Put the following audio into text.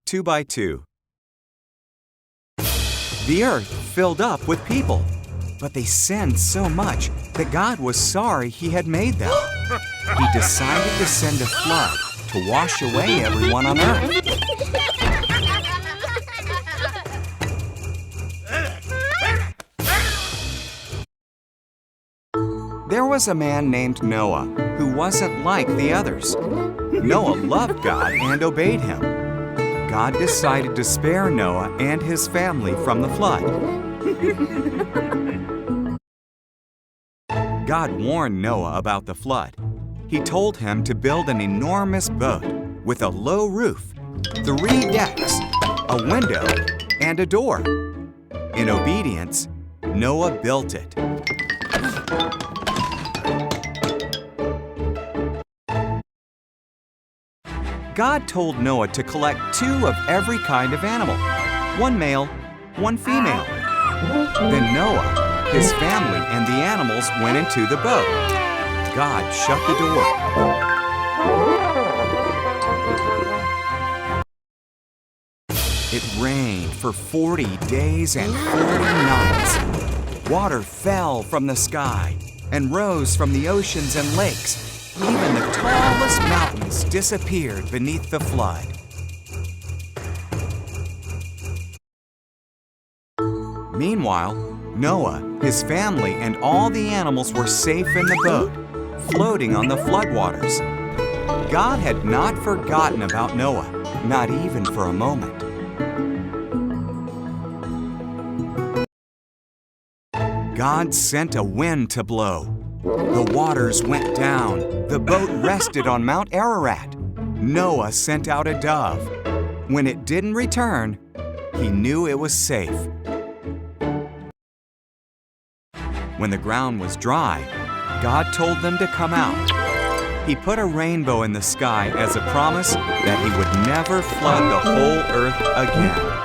2 by 2. The earth filled up with people, but they sinned so much that God was sorry He had made them. He decided to send a flood to wash away everyone on earth. There was a man named Noah who wasn't like the others. Noah loved God and obeyed Him. God decided to spare Noah and his family from the flood. God warned Noah about the flood. He told him to build an enormous boat with a low roof, 3 decks, a window, and a door. In obedience, Noah built it. God told Noah to collect 2 of every kind of animal, 1 male, 1 female. Then Noah, his family, and the animals went into the boat. God shut the door. It rained for 40 days and 40 nights. Water fell from the sky and rose from the oceans and lakes. Even the tallest mountains disappeared beneath the flood. Meanwhile, Noah, his family, and all the animals were safe in the boat, floating on the floodwaters. God had not forgotten about Noah, not even for a moment. God sent a wind to blow. The waters went down. The boat rested on Mount Ararat. Noah sent out a dove. When it didn't return, he knew it was safe. When the ground was dry, God told them to come out. He put a rainbow in the sky as a promise that He would never flood the whole earth again.